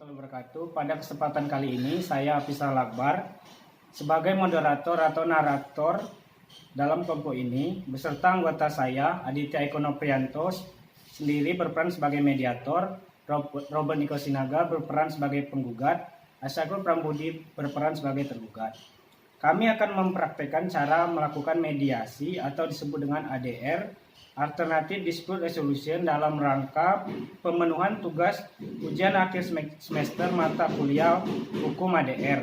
warahmatullahi wabarakatuh. Pada kesempatan kali ini saya Afisal Akbar sebagai moderator atau narator dalam kelompok ini beserta anggota saya Aditya Eko Noprianto sendiri berperan sebagai mediator, Robert Niko Sinaga berperan sebagai penggugat, Asyakur Prambudi berperan sebagai tergugat. Kami akan mempraktekkan cara melakukan mediasi atau disebut dengan ADR, Alternative Dispute Resolution, dalam rangka pemenuhan tugas ujian akhir semester mata kuliah Hukum ADR.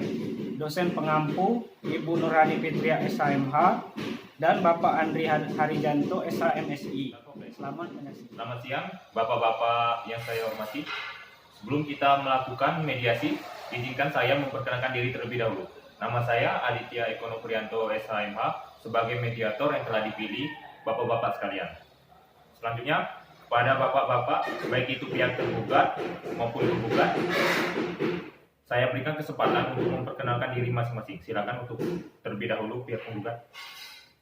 Dosen pengampu Ibu Nurhani Fitria SHMH dan Bapak Andri Harijanto SHMSI. Selamat menyaksikan. Selamat siang, Bapak-Bapak yang saya hormati. Sebelum kita melakukan mediasi, izinkan saya memperkenalkan diri terlebih dahulu. Nama saya Aditya Eko Noprianto SHMH sebagai mediator yang telah dipilih Bapak-Bapak sekalian. Selanjutnya, kepada Bapak-Bapak, baik itu pihak tergugat maupun tergugat, saya berikan kesempatan untuk memperkenalkan diri masing-masing. Silakan untuk terlebih dahulu pihak penggugat.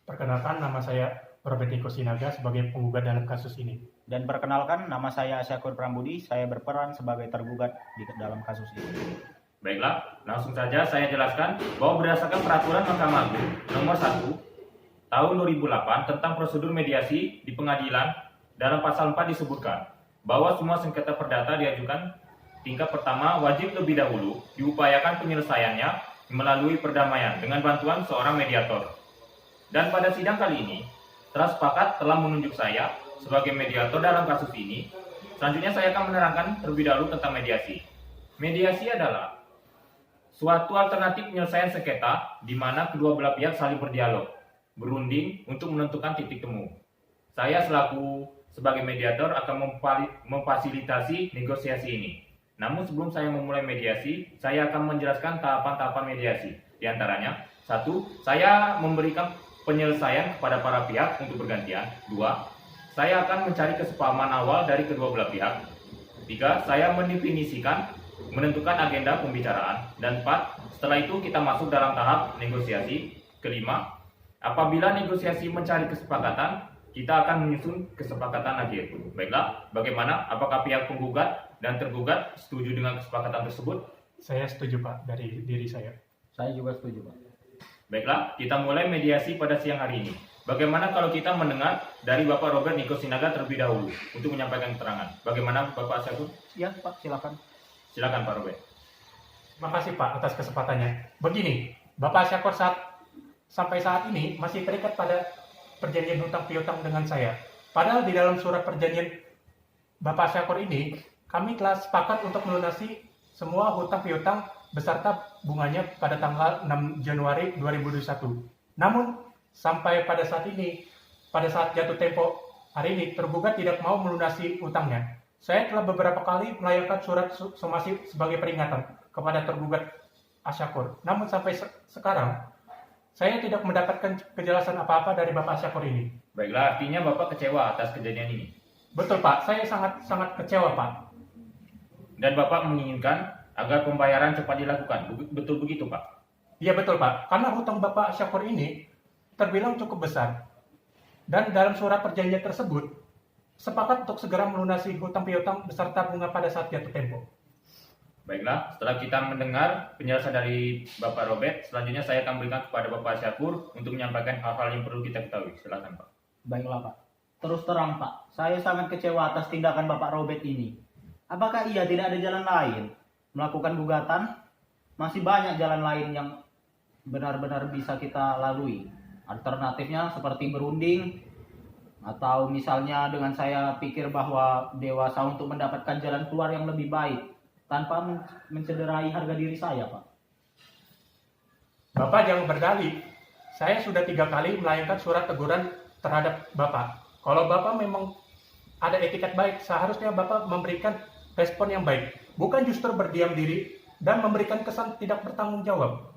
Perkenalkan, nama saya Robert Niko Sinaga sebagai penggugat dalam kasus ini. Dan perkenalkan, nama saya Asyakur Prambudi, saya berperan sebagai tergugat di dalam kasus ini. Baiklah, langsung saja saya jelaskan bahwa berdasarkan Peraturan Mahkamah Agung Nomor 1 Tahun 2008 tentang prosedur mediasi di pengadilan, dalam pasal 4 disebutkan bahwa semua sengketa perdata diajukan tingkat pertama wajib lebih dahulu diupayakan penyelesaiannya melalui perdamaian dengan bantuan seorang mediator. Dan pada sidang kali ini, sepakat telah menunjuk saya sebagai mediator dalam kasus ini. Selanjutnya saya akan menerangkan terlebih dahulu tentang mediasi. Mediasi adalah suatu alternatif penyelesaian sengketa di mana kedua belah pihak saling berdialog, berunding untuk menentukan titik temu. Saya selaku sebagai mediator akan memfasilitasi negosiasi ini. Namun sebelum saya memulai mediasi, saya akan menjelaskan tahapan-tahapan mediasi. Di antaranya, 1. Saya memberikan penyelesaian kepada para pihak untuk bergantian. 2. Saya akan mencari kesepahaman awal dari kedua belah pihak. 3. Saya mendefinisikan, menentukan agenda pembicaraan. Dan 4. Setelah itu kita masuk dalam tahap negosiasi. Kelima, apabila negosiasi mencari kesepakatan, kita akan menyusun kesepakatan akhir. Baiklah, bagaimana? Apakah pihak penggugat dan tergugat setuju dengan kesepakatan tersebut? Saya setuju, Pak, dari diri saya. Saya juga setuju, Pak. Baiklah, kita mulai mediasi pada siang hari ini. Bagaimana kalau kita mendengar dari Bapak Robert Niko Sinaga terlebih dahulu untuk menyampaikan keterangan? Bagaimana Bapak Asyakur? Ya, Pak, silakan. Silakan Pak Robert. Terima kasih, Pak, atas kesempatannya. Begini, Bapak Asyakur sampai saat ini masih terikat pada perjanjian hutang piutang dengan saya. Padahal di dalam surat perjanjian Bapak Asyakur ini, kami telah sepakat untuk melunasi semua hutang piutang beserta bunganya pada tanggal 6 Januari 2021. Namun, sampai pada saat ini, pada saat jatuh tempo hari ini, tergugat tidak mau melunasi hutangnya. Saya telah beberapa kali melayangkan surat somasi sebagai peringatan kepada tergugat Asyakur. Namun sampai sekarang, saya tidak mendapatkan kejelasan apa-apa dari Bapak Asyakur ini. Baiklah, artinya Bapak kecewa atas kejadian ini. Betul, Pak, saya sangat kecewa, Pak. Dan Bapak menginginkan agar pembayaran cepat dilakukan. Betul begitu, Pak? Iya, betul, Pak. Karena hutang Bapak Asyakur ini terbilang cukup besar. Dan dalam surat perjanjian tersebut, sepakat untuk segera melunasi hutang piutang beserta bunga pada saat jatuh tempo. Baiklah, setelah kita mendengar penjelasan dari Bapak Robert, selanjutnya saya akan berikan kepada Bapak Asyakur untuk menyampaikan hal-hal yang perlu kita ketahui. Silakan, Pak. Baiklah, Pak. Terus terang, Pak, saya sangat kecewa atas tindakan Bapak Robert ini. Apakah ia tidak ada jalan lain melakukan gugatan? Masih banyak jalan lain yang benar-benar bisa kita lalui. Alternatifnya seperti berunding, atau misalnya dengan saya pikir bahwa dewasa untuk mendapatkan jalan keluar yang lebih baik tanpa mencederai harga diri saya, Pak. Bapak jangan berdalih. Saya sudah 3 kali melayangkan surat teguran terhadap Bapak. Kalau Bapak memang ada etikat baik, seharusnya Bapak memberikan respon yang baik. Bukan justru berdiam diri dan memberikan kesan tidak bertanggung jawab.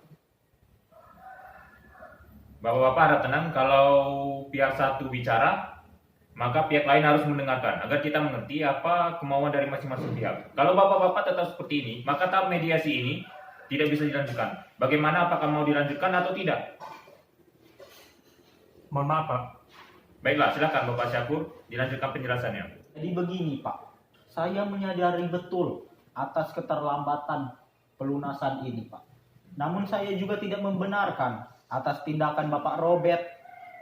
Bapak-bapak harap tenang, kalau pihak satu bicara, maka pihak lain harus mendengarkan agar kita mengerti apa kemauan dari masing-masing pihak. Kalau bapak-bapak tetap seperti ini, maka tahap mediasi ini tidak bisa dilanjutkan. Bagaimana, apakah mau dilanjutkan atau tidak? Mohon maaf, Pak. Baiklah, silakan Bapak Syakur dilanjutkan penjelasannya. Jadi begini, Pak. Saya menyadari betul atas keterlambatan pelunasan ini, Pak. Namun saya juga tidak membenarkan atas tindakan Bapak Robert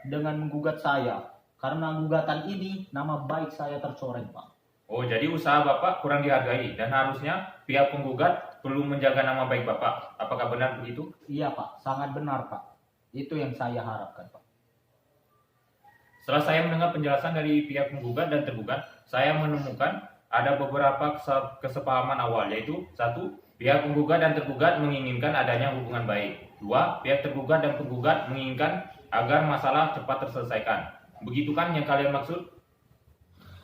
dengan menggugat saya. Karena gugatan ini nama baik saya tercoreng, Pak. Oh, jadi usaha Bapak kurang dihargai dan harusnya pihak penggugat perlu menjaga nama baik Bapak. Apakah benar begitu? Iya, Pak. Sangat benar, Pak. Itu yang saya harapkan, Pak. Setelah saya mendengar penjelasan dari pihak penggugat dan tergugat, saya menemukan ada beberapa kesepahaman awal, yaitu satu, pihak penggugat dan tergugat menginginkan adanya hubungan baik. Dua, pihak tergugat dan penggugat menginginkan agar masalah cepat terselesaikan. Begitu kan yang kalian maksud?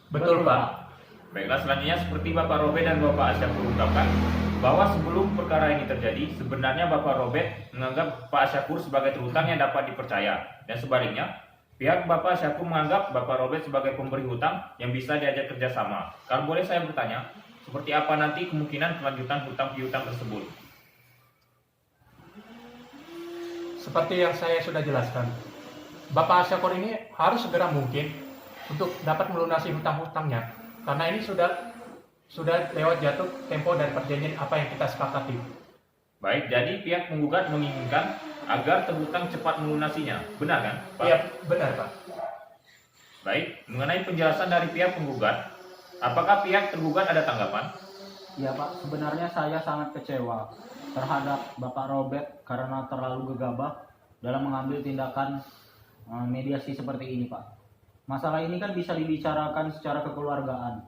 Betul, Pak. Baiklah, selanjutnya seperti Bapak Robert dan Bapak Asyakur ungkapkan bahwa sebelum perkara ini terjadi, sebenarnya Bapak Robert menganggap Pak Asyakur sebagai terhutang yang dapat dipercaya, dan sebaliknya, pihak Bapak Asyakur menganggap Bapak Robert sebagai pemberi hutang yang bisa diajak kerjasama. Kalau boleh saya bertanya, seperti apa nanti kemungkinan kelanjutan hutang piutang tersebut? Seperti yang saya sudah jelaskan, Bapak Asyakur ini harus segera mungkin untuk dapat melunasi hutang-hutangnya, karena ini sudah lewat jatuh tempo dan perjanjian apa yang kita sepakati. Baik, jadi pihak penggugat menginginkan agar terhutang cepat melunasinya. Benar kan, Pak? Iya, benar, Pak. Baik, mengenai penjelasan dari pihak penggugat, apakah pihak tergugat ada tanggapan? Ya, Pak. Sebenarnya saya sangat kecewa terhadap Bapak Robert karena terlalu gegabah dalam mengambil tindakan mediasi seperti ini, Pak. Masalah ini kan bisa dibicarakan secara kekeluargaan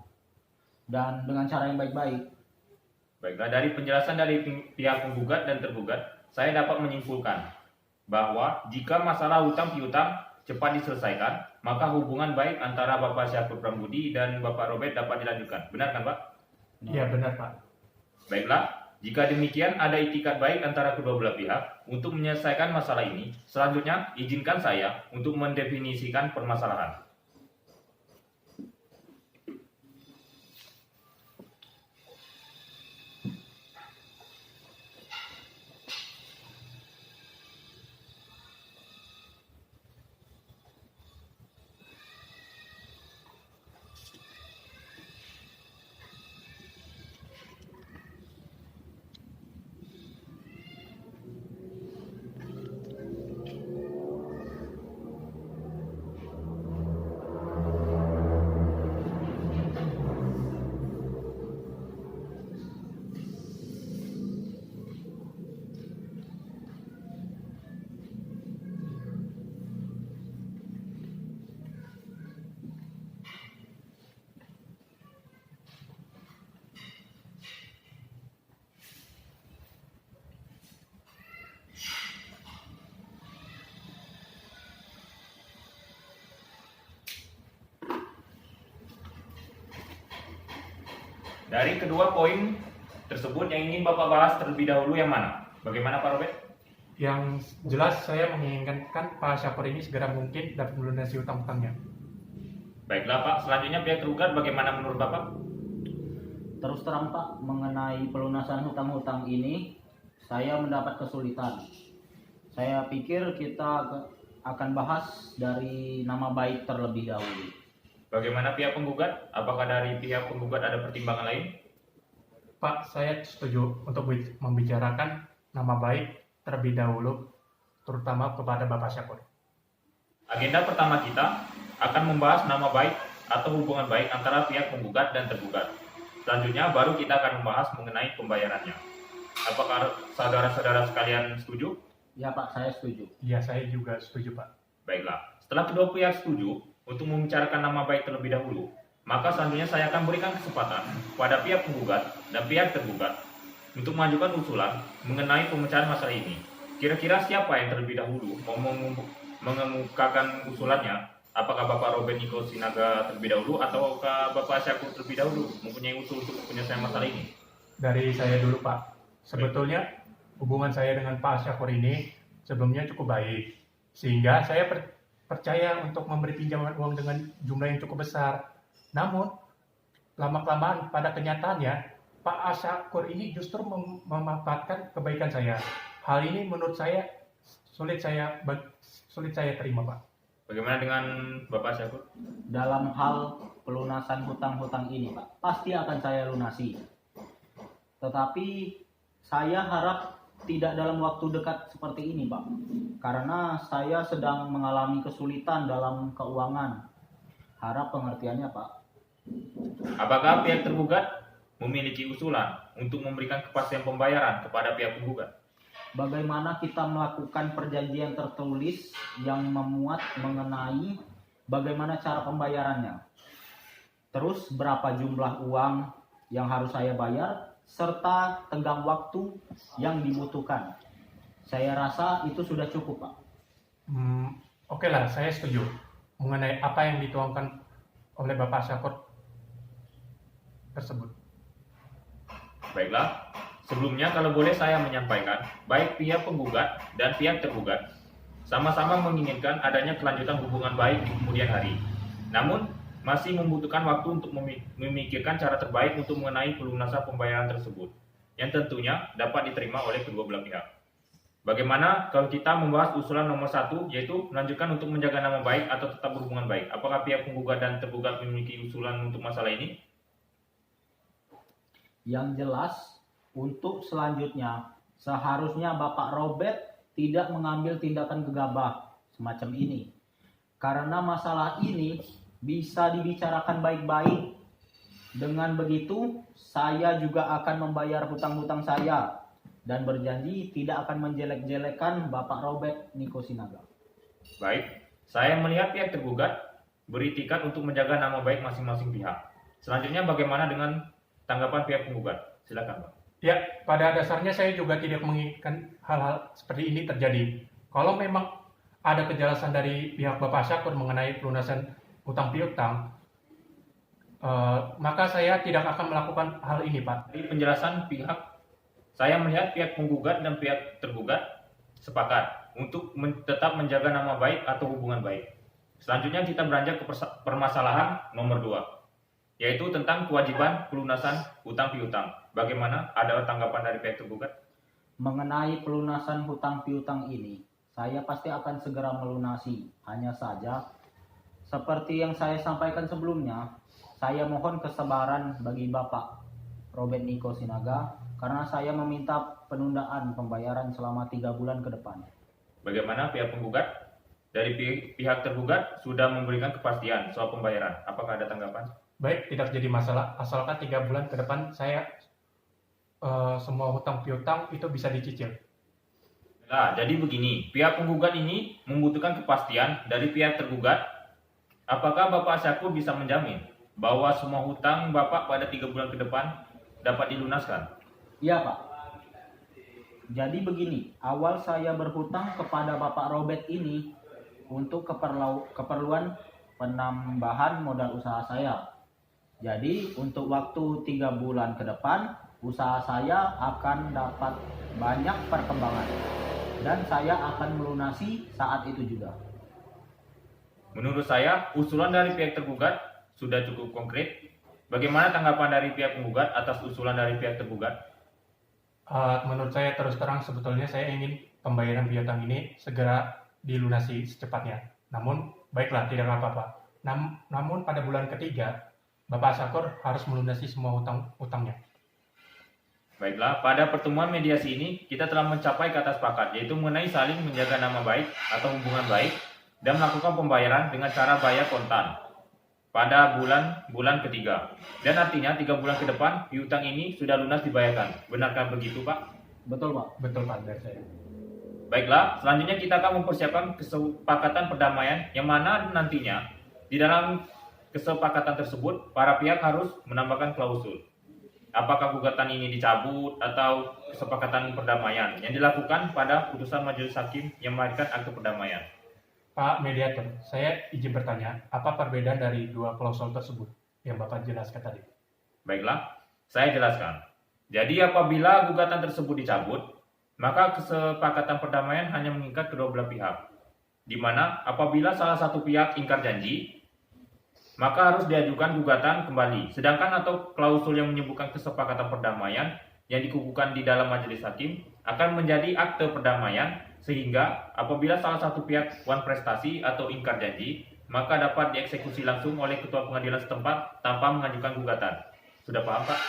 dan dengan cara yang baik-baik. Baiklah, dari penjelasan dari pihak penggugat dan tergugat, saya dapat menyimpulkan bahwa jika masalah hutang piutang cepat diselesaikan, maka hubungan baik antara Bapak Syakur Prambudi dan Bapak Robert dapat dilanjutkan. Benar kan, Pak? Iya, benar, Pak. Baiklah, jika demikian ada itikat baik antara kedua belah pihak untuk menyelesaikan masalah ini, selanjutnya izinkan saya untuk mendefinisikan permasalahan. Dari kedua poin tersebut yang ingin Bapak bahas terlebih dahulu yang mana? Bagaimana Pak Robert? Yang jelas saya menginginkan Pak Syakur ini segera mungkin dapat melunasi hutang-hutangnya. Baiklah Pak, selanjutnya pihak tergugat bagaimana menurut Bapak? Terus terang, Pak, mengenai pelunasan hutang-hutang ini, saya mendapat kesulitan. Saya pikir kita akan bahas dari nama baik terlebih dahulu. Bagaimana pihak penggugat? Apakah dari pihak penggugat ada pertimbangan lain? Pak, saya setuju untuk membicarakan nama baik terlebih dahulu, terutama kepada Bapak Syakur. Agenda pertama kita akan membahas nama baik atau hubungan baik antara pihak penggugat dan tergugat. Selanjutnya baru kita akan membahas mengenai pembayarannya. Apakah saudara-saudara sekalian setuju? Ya, Pak, saya setuju. Iya, saya juga setuju, Pak. Baiklah, setelah kedua pihak setuju untuk membicarakan nama baik terlebih dahulu, maka selanjutnya saya akan berikan kesempatan pada pihak penggugat dan pihak tergugat untuk mengajukan usulan mengenai pemecahan masalah ini. Kira-kira siapa yang terlebih dahulu mau mengemukakan usulannya? Apakah Bapak Robert Niko Sinaga terlebih dahulu atau Bapak Syakur terlebih dahulu mempunyai usul untuk penyelesaian masalah ini? Dari saya dulu, Pak. Sebetulnya hubungan saya dengan Pak Syakur ini sebelumnya cukup baik, sehingga saya percaya untuk memberi pinjaman uang dengan jumlah yang cukup besar. Namun, lama-kelamaan pada kenyataannya, Pak Asyakur ini justru memanfaatkan kebaikan saya. Hal ini menurut saya sulit saya terima, Pak. Bagaimana dengan Bapak Syakur? Dalam hal pelunasan hutang-hutang ini, Pak, pasti akan saya lunasi. Tetapi saya harap tidak dalam waktu dekat seperti ini, Pak. Karena saya sedang mengalami kesulitan dalam keuangan. Harap pengertiannya, Pak. Apakah pihak tergugat memiliki usulan untuk memberikan kepastian pembayaran kepada pihak penggugat? Bagaimana kita melakukan perjanjian tertulis yang memuat mengenai bagaimana cara pembayarannya? Terus berapa jumlah uang yang harus saya bayar serta tenggang waktu yang dibutuhkan. Saya rasa itu sudah cukup, Pak. Oke lah, saya setuju mengenai apa yang dituangkan oleh Bapak Syakur tersebut. Baiklah, sebelumnya kalau boleh saya menyampaikan, baik pihak penggugat dan pihak tergugat sama-sama menginginkan adanya kelanjutan hubungan baik di kemudian hari. Namun, masih membutuhkan waktu untuk memikirkan cara terbaik untuk mengenai pelunasan pembayaran tersebut, yang tentunya dapat diterima oleh kedua belah pihak. Bagaimana kalau kita membahas usulan nomor 1, yaitu melanjutkan untuk menjaga nama baik atau tetap berhubungan baik? Apakah pihak penggugat dan tergugat memiliki usulan untuk masalah ini? Yang jelas, untuk selanjutnya, seharusnya Bapak Robert tidak mengambil tindakan gegabah semacam ini. Karena masalah ini bisa dibicarakan baik-baik. Dengan begitu, saya juga akan membayar hutang-hutang saya dan berjanji tidak akan menjelek-jelekan Bapak Robert Niko Sinaga. Baik, saya melihat pihak tergugat beritikat untuk menjaga nama baik masing-masing pihak. Selanjutnya bagaimana dengan tanggapan pihak penggugat? Silakan, Pak. Ya, pada dasarnya saya juga tidak menginginkan hal-hal seperti ini terjadi. Kalau memang ada kejelasan dari pihak Bapak Syakur mengenai pelunasan hutang piutang, maka saya tidak akan melakukan hal ini, Pak. Dari penjelasan pihak, saya melihat pihak penggugat dan pihak tergugat sepakat untuk tetap menjaga nama baik atau hubungan baik. Selanjutnya kita beranjak ke permasalahan nomor 2, yaitu tentang kewajiban pelunasan hutang piutang. Bagaimana? Ada tanggapan dari pihak tergugat? Mengenai pelunasan hutang piutang ini, saya pasti akan segera melunasi. Hanya saja, seperti yang saya sampaikan sebelumnya, saya mohon kesabaran bagi Bapak Robert Niko Sinaga karena saya meminta penundaan pembayaran selama 3 bulan ke depan. Bagaimana pihak penggugat? Dari pihak tergugat sudah memberikan kepastian soal pembayaran. Apakah ada tanggapan? Baik, tidak jadi masalah, asalkan 3 bulan ke depan saya semua hutang piutang itu bisa dicicil. Nah, jadi begini, pihak penggugat ini membutuhkan kepastian dari pihak tergugat. Apakah Bapak Syakur bisa menjamin bahwa semua hutang Bapak pada 3 bulan ke depan dapat dilunaskan? Iya, Pak. Jadi begini, awal saya berhutang kepada Bapak Robert ini untuk keperluan penambahan modal usaha saya. Jadi untuk waktu 3 bulan ke depan, usaha saya akan dapat banyak perkembangan dan saya akan melunasi saat itu juga. Menurut saya, usulan dari pihak tergugat sudah cukup konkret. Bagaimana tanggapan dari pihak penggugat atas usulan dari pihak tergugat? Menurut saya terus terang sebetulnya saya ingin pembayaran piutang ini segera dilunasi secepatnya. Namun baiklah, tidak apa-apa. Namun pada bulan ketiga Bapak Syakur harus melunasi semua hutang-hutangnya. Baiklah, pada pertemuan mediasi ini kita telah mencapai kata sepakat, yaitu mengenai saling menjaga nama baik atau hubungan baik dan melakukan pembayaran dengan cara bayar kontan pada bulan ketiga. Dan artinya 3 bulan ke depan piutang ini sudah lunas dibayarkan. Benarkah begitu, Pak? Betul, Pak. Betul, Pak, dari saya. Baiklah, selanjutnya kita akan mempersiapkan kesepakatan perdamaian yang mana nantinya di dalam kesepakatan tersebut para pihak harus menambahkan klausul. Apakah gugatan ini dicabut atau kesepakatan perdamaian yang dilakukan pada putusan majelis hakim yang melahirkan akte perdamaian. Pak Mediator, saya izin bertanya, apa perbedaan dari 2 klausul tersebut yang Bapak jelaskan tadi? Baiklah, saya jelaskan. Jadi apabila gugatan tersebut dicabut, maka kesepakatan perdamaian hanya mengikat kedua belah pihak. Di mana apabila salah satu pihak ingkar janji, maka harus diajukan gugatan kembali. Sedangkan atau klausul yang menyebutkan kesepakatan perdamaian yang dikukuhkan di dalam majelis hakim akan menjadi akte perdamaian, sehingga apabila salah satu pihak wan prestasi atau ingkar janji, maka dapat dieksekusi langsung oleh ketua pengadilan setempat tanpa mengajukan gugatan. Sudah paham, Pak?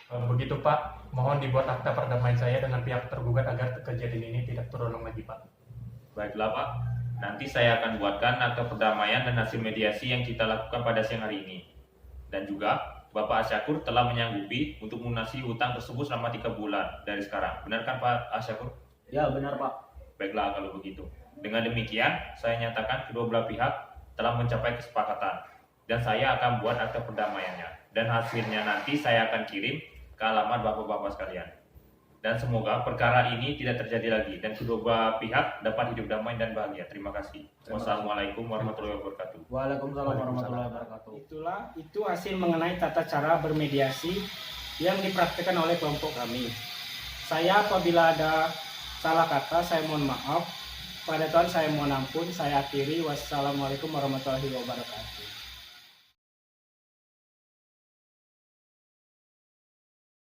Begitu Pak, mohon dibuat akta perdamaian saya dengan pihak tergugat agar kejadian ini tidak terulang lagi Pak. Baiklah Pak, nanti saya akan buatkan akta perdamaian dan hasil mediasi yang kita lakukan pada siang hari ini. Dan juga Bapak Asyakur telah menyanggupi untuk melunasi hutang tersebut selama 3 bulan dari sekarang. Benar kan Pak Asyakur? Ya benar Pak. Baiklah kalau begitu. Dengan demikian, saya nyatakan kedua belah pihak telah mencapai kesepakatan. Dan saya akan buat akta perdamaiannya. Dan hasilnya nanti saya akan kirim ke alamat bapak-bapak sekalian. Dan semoga perkara ini tidak terjadi lagi dan kedua belah pihak dapat hidup damai dan bahagia. Terima kasih. Wassalamualaikum warahmatullahi wabarakatuh. Waalaikumsalam warahmatullahi wabarakatuh. Itu hasil mengenai tata cara bermediasi yang dipraktikkan oleh kelompok kami. Saya apabila ada salah kata, saya mohon maaf. Pada Tuhan saya mohon ampun. Saya akhiri. Wassalamualaikum warahmatullahi wabarakatuh.